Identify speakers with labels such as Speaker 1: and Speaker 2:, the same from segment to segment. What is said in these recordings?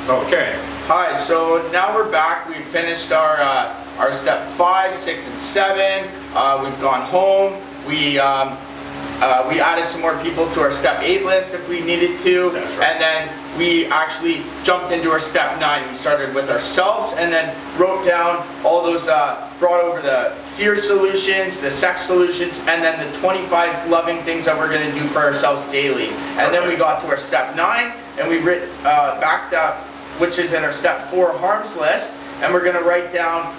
Speaker 1: Okay.
Speaker 2: Hi, so now we're back. We finished our step 5, 6, and 7. We've gone home. We added some more people to our step 8 list if we needed to.
Speaker 1: That's right.
Speaker 2: And then we actually jumped into our step 9. We started with ourselves and then wrote down all those, brought over the fear solutions, the sex solutions, and then the 25 loving things that we're going to do for ourselves daily. And then we got to our step 9 and we backed up, which is in our step 4 harms list, and we're going to write down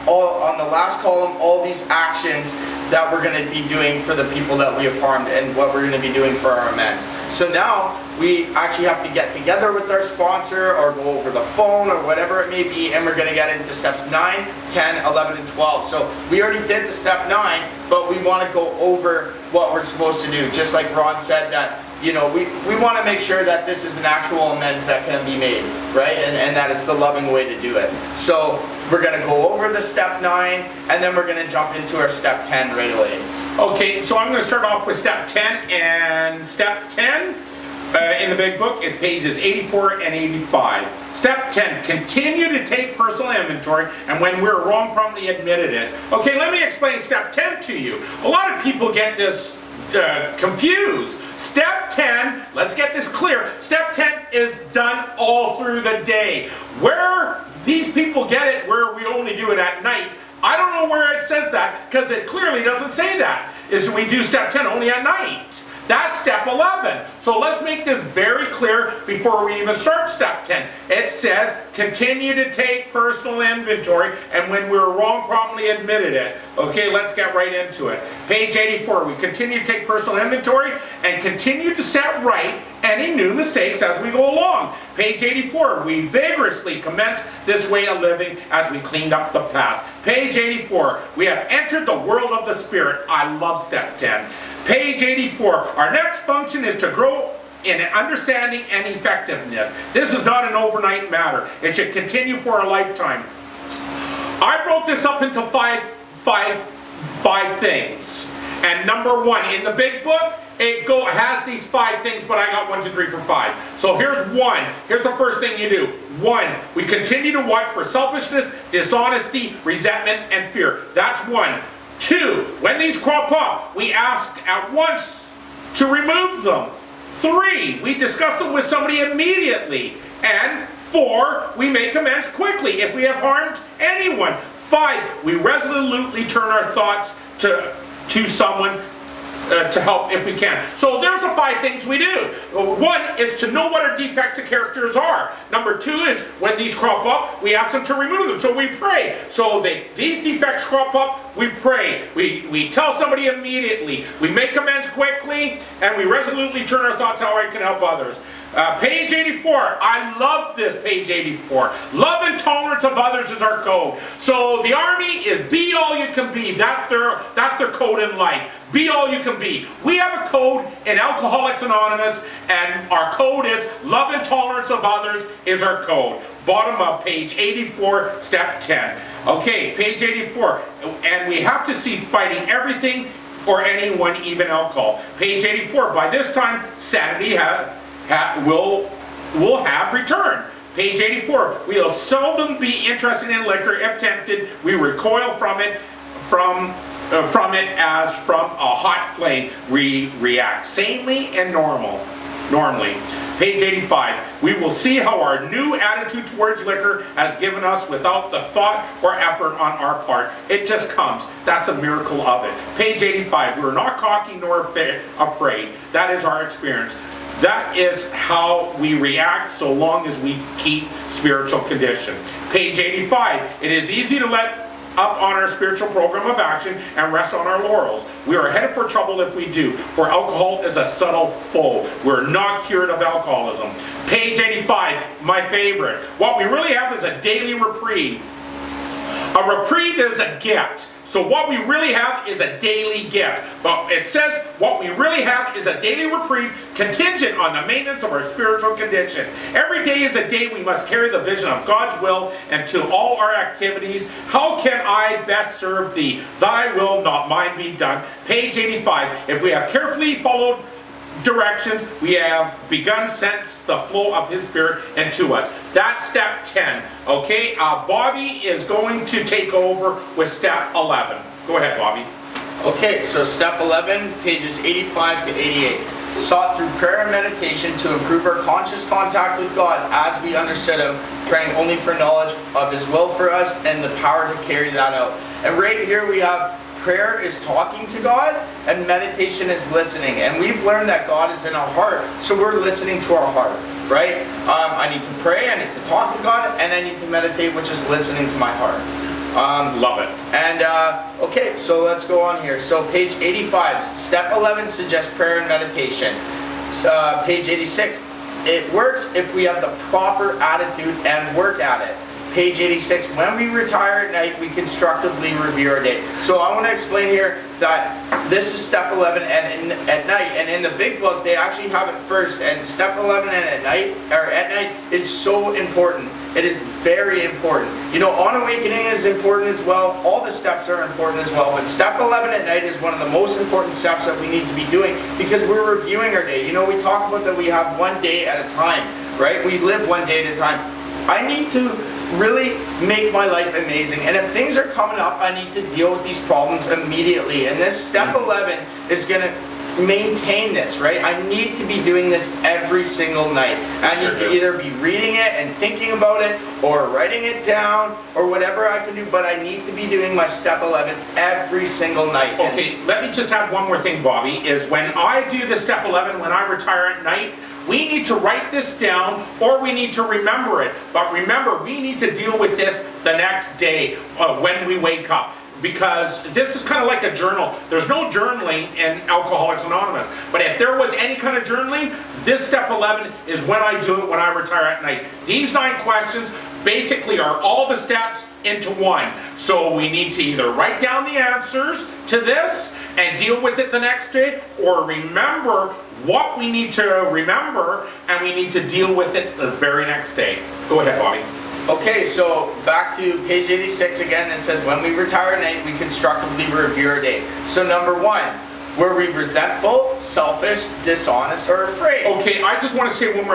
Speaker 2: all on the last column all these actions that we're going to be doing for the people that we have harmed and what we're going to be doing for our amends. So now we actually have to get together with our sponsor or go over the phone or whatever it may be, and we're going to get into steps 9, 10, 11, and 12. So we already did the step 9, but we want to go over what we're supposed to do. Just like Ron said, that we want to make sure that this is an actual amends that can be made, right? And that it's the loving way to do it. So we're going to go over the step 9, and then we're going to jump into our step 10 right away.
Speaker 1: Okay, so I'm going to start off with step 10, and step 10 in the big book is pages 84 and 85. Step 10, continue to take personal inventory, and when we're wrong, promptly admitted it. Okay, let me explain step 10 to you. A lot of people get this confused. Step 10, let's get this clear, step 10 is done all through the day. Where these people get it, where we only do it at night, I don't know where it says that, because it clearly doesn't say that, is we do step 10 only at night. That's step 11. So let's make this very clear before we even start step 10. It says, continue to take personal inventory, and when we're wrong, promptly admitted it. Okay, let's get right into it. Page 84, we continue to take personal inventory and continue to set right any new mistakes as we go along. Page 84, we vigorously commence this way of living as we cleaned up the past. Page 84, we have entered the world of the Spirit. I love step 10. Page 84, our next function is to grow in understanding and effectiveness. This is not an overnight matter. It should continue for a lifetime. I broke this up into five things. And number 1, in the big book, it has these 5 things, but I got 1, 2, 3, 4, 5. So here's 1. Here's the first thing you do. 1, we continue to watch for selfishness, dishonesty, resentment, and fear. That's 1. 2, when these crop up, we ask at once to remove them. 3, we discuss them with somebody immediately. And 4, we make amends quickly if we have harmed anyone. 5, we resolutely turn our thoughts to someone to help if we can. So there's the 5 things we do. 1 is to know what our defects of characters are. Number 2 is when these crop up, we ask them to remove them. So we pray. So these defects crop up, we pray. We tell somebody immediately. We make amends quickly, and we resolutely turn our thoughts how I can help others. Page 84, I love this page 84. Love and tolerance of others is our code. So the Army is be all you can be. That's their code in life. Be all you can be. We have a code in Alcoholics Anonymous, and our code is love and tolerance of others is our code. Bottom of page 84, step 10. Okay, page 84, and we have to cease fighting everything or anyone, even alcohol. Page 84, by this time, sanity will have returned. Page 84, we'll seldom be interested in liquor. If tempted, we recoil from it as from a hot flame. We react sanely and normally. Page 85, we will see how our new attitude towards liquor has given us without the thought or effort on our part. It just comes. That's a miracle of it. Page 85, we're not cocky nor afraid. That is our experience. That is how we react so long as we keep spiritual condition. Page 85, it is easy to let up on our spiritual program of action and rest on our laurels. We are headed for trouble if we do, for alcohol is a subtle foe. We're not cured of alcoholism. Page 85, my favorite. What we really have is a daily reprieve. A reprieve is a gift. So what we really have is a daily gift. But it says what we really have is a daily reprieve contingent on the maintenance of our spiritual condition. Every day is a day we must carry the vision of God's will into all our activities. How can I best serve thee? Thy will, not mine, be done. Page 85. If we have carefully followed directions, we have begun sense the flow of his spirit into us. That's step 10. Okay, Bobby is going to take over with step 11. Go ahead, Bobby.
Speaker 2: Okay, so step 11, pages 85 to 88. Sought through prayer and meditation to improve our conscious contact with God as we understood Him, praying only for knowledge of His will for us and the power to carry that out. And right here we have prayer is talking to God and meditation is listening. And we've learned that God is in our heart, so we're listening to our heart, right? I need to pray, I need to talk to God, and I need to meditate, which is listening to my heart.
Speaker 1: Love it.
Speaker 2: And okay, so let's go on here. So page 85, step 11 suggests prayer and meditation. Page 86, it works if we have the proper attitude and work at it. Page 86, when we retire at night, we constructively review our day. So I want to explain here that this is step 11 and at night. And in the big book, they actually have it first. And step 11 and at night is so important. It is very important. You know, on awakening is important as well. All the steps are important as well. But step 11 at night is one of the most important steps that we need to be doing because we're reviewing our day. You know, we talk about that we have one day at a time, right? We live one day at a time. I need to really make my life amazing. And if things are coming up, I need to deal with these problems immediately. And this step 11 is going to maintain this, right? I need to be doing this every single night. I need to either be reading it and thinking about it or writing it down or whatever I can do, but I need to be doing my step 11 every single night.
Speaker 1: Okay, let me just add one more thing, Bobby, is when I do the step 11, when I retire at night, we need to write this down or we need to remember it. But remember, we need to deal with this the next day when we wake up. Because this is kind of like a journal. There's no journaling in Alcoholics Anonymous. But if there was any kind of journaling, this step 11 is when I do it when I retire at night. These 9 questions basically are all the steps into one. So we need to either write down the answers to this and deal with it the next day, or remember what we need to remember and we need to deal with it the very next day. Go ahead, Bobby.
Speaker 2: Okay, so back to page 86 again. It says, when we retire at night, we constructively review our day. So number 1, were we resentful, selfish, dishonest, or afraid?
Speaker 1: Okay, I just want to say one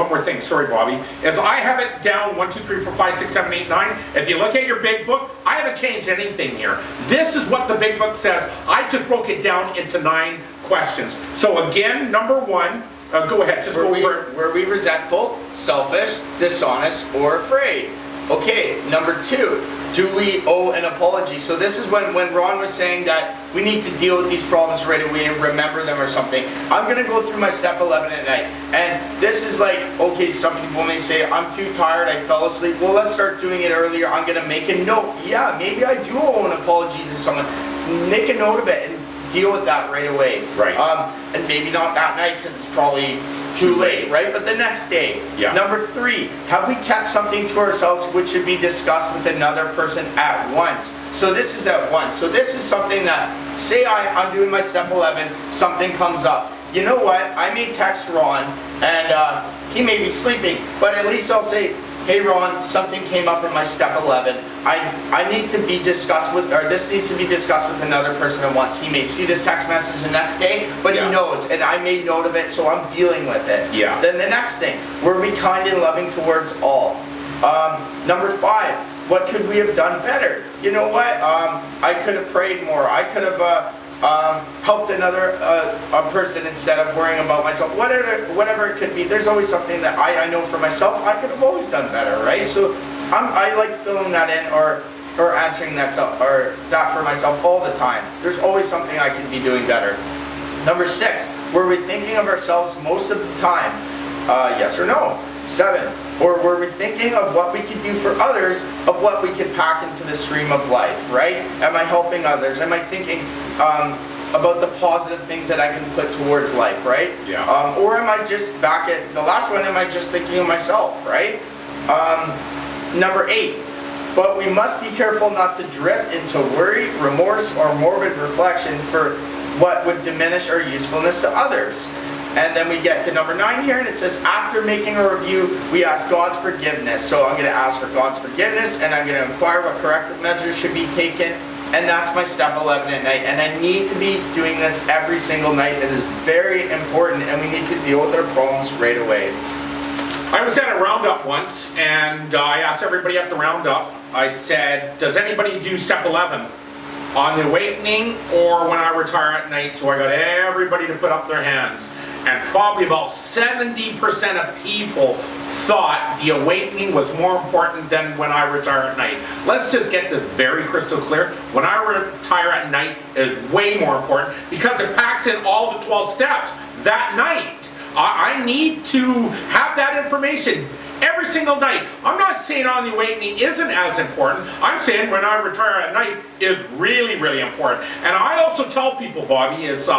Speaker 1: more thing. Sorry, Bobby. As I have it down 1, 2, 3, 4, 5, 6, 7, 8, 9. If you look at your big book, I haven't changed anything here. This is what the big book says. I just broke it down into 9 questions. So again, number 1. Go ahead, just go over it.
Speaker 2: Were we resentful, selfish, dishonest, or afraid? Okay, number 2, do we owe an apology? So this is when Ron was saying that we need to deal with these problems right away and remember them or something. I'm going to go through my step 11 at night. And this is like, okay, some people may say, I'm too tired, I fell asleep. Well, let's start doing it earlier. I'm going to make a note. Yeah, maybe I do owe an apology to someone. Make a note of it and deal with that right away.
Speaker 1: Right.
Speaker 2: And maybe not that night because it's probably too late, right? But the next day.
Speaker 1: Yeah.
Speaker 2: Number 3, have we kept something to ourselves which should be discussed with another person at once? So this is at once. So this is something that, say I'm doing my step 11, something comes up. You know what? I may text Ron and he may be sleeping, but at least I'll say, hey Ron, something came up in my step 11. I need to be discussed with, or this needs to be discussed with another person at once. He may see this text message the next day, but he knows, and I made note of it, so I'm dealing with it.
Speaker 1: Yeah.
Speaker 2: Then the next thing, were we kind and loving towards all? Number 5, what could we have done better? You know what? I could have prayed more. I could have helped another a person instead of worrying about myself. Whatever it could be, there's always something that I know for myself I could have always done better, right? So I like filling that in or answering that for myself all the time. There's always something I could be doing better. Number 6, were we thinking of ourselves most of the time? Yes or no? 7, or were we thinking of what we could do for others, of what we could pack into the stream of life, right? Am I helping others? Am I thinking about the positive things that I can put towards life, right?
Speaker 1: Yeah.
Speaker 2: Or am I just back at the last one, am I just thinking of myself, right? Number 8, but we must be careful not to drift into worry, remorse, or morbid reflection for what would diminish our usefulness to others. And then we get to number 9 here, and it says, after making a review, we ask God's forgiveness. So I'm going to ask for God's forgiveness, and I'm going to inquire what corrective measures should be taken. and that's my step 11 at night. And I need to be doing this every single night. It is very important, and we need to deal with our problems right away.
Speaker 1: I was at a roundup once, and I asked everybody at the roundup, I said, does anybody do step 11 on the awakening or when I retire at night? So I got everybody to put up their hands. And probably about 70% of people thought the awakening was more important than when I retire at night. Let's just get this very crystal clear. When I retire at night is way more important because it packs in all the 12 steps that night. I need to have that information every single night. I'm not saying on the awakening isn't as important. I'm saying when I retire at night is really, really important. And I also tell people, Bobby, is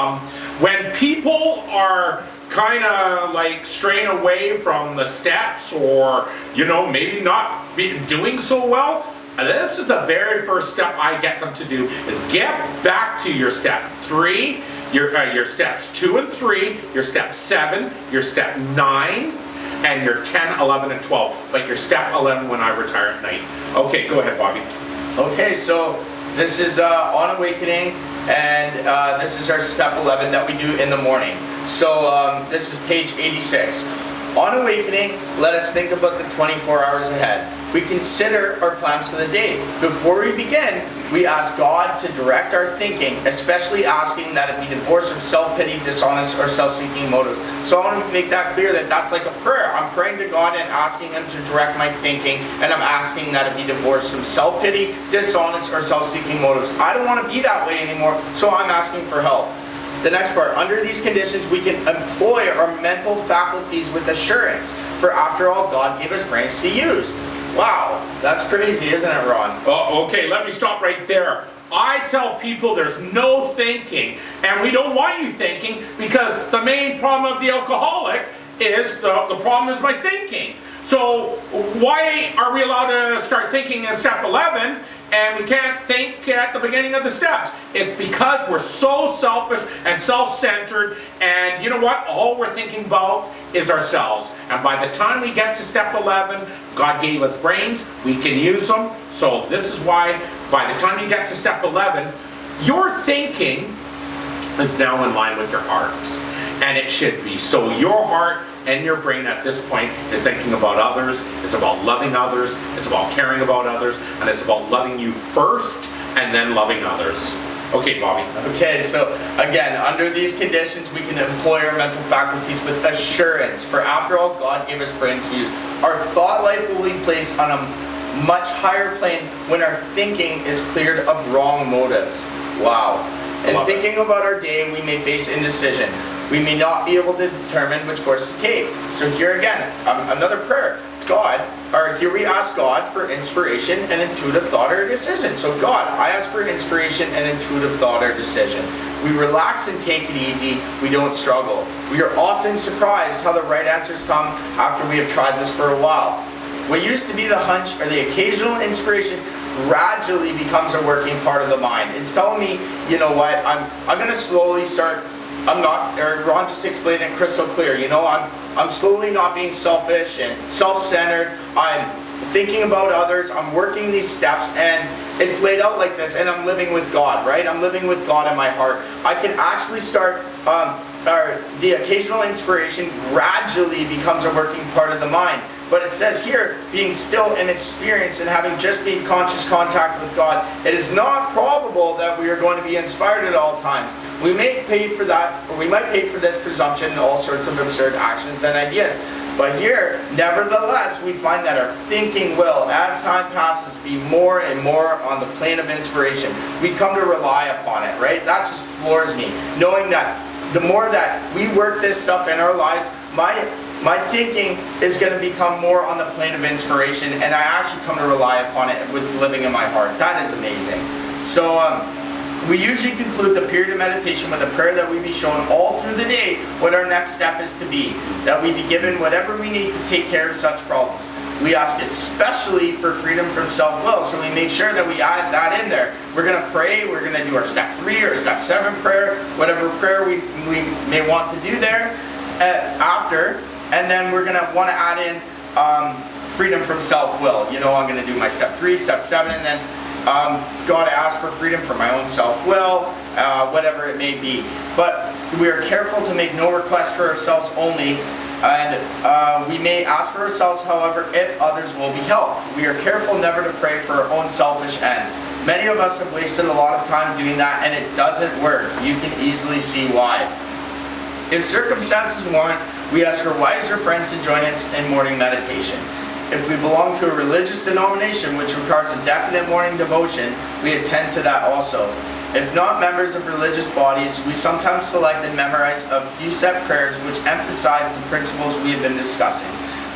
Speaker 1: when people are kind of like straying away from the steps or, you know, maybe not doing so well, this is the very first step I get them to do is get back to your step 3, your steps 2 and 3, your step 7, your step 9, and your 10, 11, and 12. But your step 11 when I retire at night. Okay, go ahead, Bobby.
Speaker 2: Okay, so this is on awakening, and this is our step 11 that we do in the morning. So this is page 86. On awakening, let us think about the 24 hours ahead. We consider our plans for the day. Before we begin, we ask God to direct our thinking, especially asking that it be divorced from self-pity, dishonest, or self-seeking motives. So I want to make that clear that that's like a prayer. I'm praying to God and asking Him to direct my thinking, and I'm asking that it be divorced from self-pity, dishonest, or self-seeking motives. I don't want to be that way anymore, so I'm asking for help. The next part, under these conditions, we can employ our mental faculties with assurance, for after all, God gave us brains to use. Wow, that's crazy, isn't it, Ron?
Speaker 1: Oh, okay, let me stop right there. I tell people there's no thinking, and we don't want you thinking because the main problem of the alcoholic is the problem is my thinking. So why are we allowed to start thinking in step 11 and we can't think at the beginning of the steps? It's because we're so selfish and self-centered, and you know what? All we're thinking about is ourselves. And by the time we get to step 11, God gave us brains, we can use them. So this is why by the time you get to step 11, your thinking is now in line with your heart. And it should be. So your heart and your brain at this point is thinking about others, it's about loving others, it's about caring about others, and it's about loving you first and then loving others. Okay, Bobby.
Speaker 2: Okay, so again, under these conditions, we can employ our mental faculties with assurance, for after all, God gave us brains to use. Our thought life will be placed on a much higher plane when our thinking is cleared of wrong motives. Wow. And thinking about our day, we may face indecision. We may not be able to determine which course to take. So here again, another prayer. God, or here we ask God for inspiration and intuitive thought or decision. So God, I ask for inspiration and intuitive thought or decision. We relax and take it easy. We don't struggle. We are often surprised how the right answers come after we have tried this for a while. What used to be the hunch or the occasional inspiration gradually becomes a working part of the mind. It's telling me, you know what, I'm going to slowly start. Ron just explained it crystal clear. You know, I'm slowly not being selfish and self-centered. I'm thinking about others. I'm working these steps, and it's laid out like this, and I'm living with God, right? I'm living with God in my heart. I can actually start, the occasional inspiration gradually becomes a working part of the mind. But it says here, being still in experience and having just been conscious contact with God, it is not probable that we are going to be inspired at all times. We may pay for that, or we might pay for this presumption in all sorts of absurd actions and ideas. But here, nevertheless, we find that our thinking will, as time passes, be more and more on the plane of inspiration. We come to rely upon it, right? That just floors me. Knowing that the more that we work this stuff in our lives, my thinking is going to become more on the plane of inspiration, and I actually come to rely upon it with living in my heart. That is amazing. So we usually conclude the period of meditation with a prayer that we be shown all through the day what our next step is to be, that we be given whatever we need to take care of such problems. We ask especially for freedom from self-will, so we make sure that we add that in there. We're going to pray, we're going to do our step 3 or step 7 prayer, whatever prayer we may want to do there after. And then we're going to want to add in freedom from self-will. You know, I'm going to do my step 3, step 7, and then gotta ask for freedom for my own self-will, whatever it may be. But we are careful to make no request for ourselves only, and we may ask for ourselves, however, if others will be helped. We are careful never to pray for our own selfish ends. Many of us have wasted a lot of time doing that, and it doesn't work. You can easily see why. If circumstances warrant, we ask our wives or friends to join us in morning meditation. If we belong to a religious denomination which requires a definite morning devotion, we attend to that also. If not members of religious bodies, we sometimes select and memorize a few set prayers which emphasize the principles we have been discussing.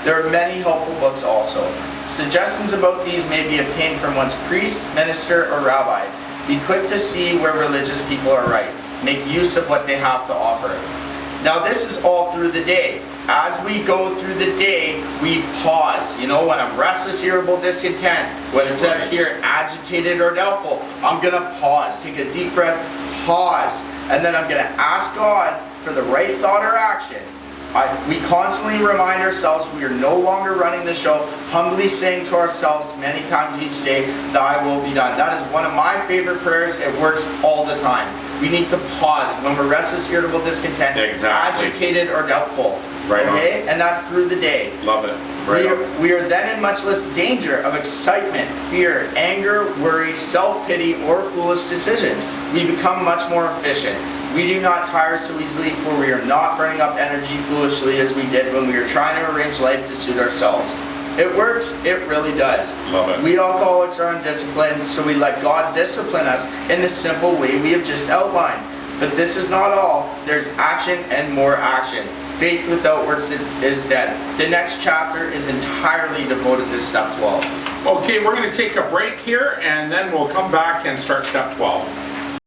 Speaker 2: There are many helpful books also. Suggestions about these may be obtained from one's priest, minister, or rabbi. Be quick to see where religious people are right. Make use of what they have to offer. Now this is all through the day. As we go through the day, we pause. You know, when I'm restless, irritable, discontent, when it says here, agitated or doubtful, I'm gonna pause, take a deep breath, pause, and then I'm gonna ask God for the right thought or action. We constantly remind ourselves we are no longer running the show, humbly saying to ourselves many times each day, thy will be done. That is one of my favorite prayers. It works all the time. We need to pause when we're restless, irritable, discontent, agitated, or doubtful.
Speaker 1: Right on.
Speaker 2: Okay? And that's through the day.
Speaker 1: Love it. Right on.
Speaker 2: We are then in much less danger of excitement, fear, anger, worry, self-pity, or foolish decisions. We become much more efficient. We do not tire so easily, for we are not burning up energy foolishly as we did when we were trying to arrange life to suit ourselves. It works, it really does.
Speaker 1: Love it.
Speaker 2: We alcoholics are undisciplined, so we let God discipline us in the simple way we have just outlined. But this is not all. There's action and more action. Faith without works is dead. The next chapter is entirely devoted to step 12.
Speaker 1: Okay, we're going to take a break here, and then we'll come back and start step 12.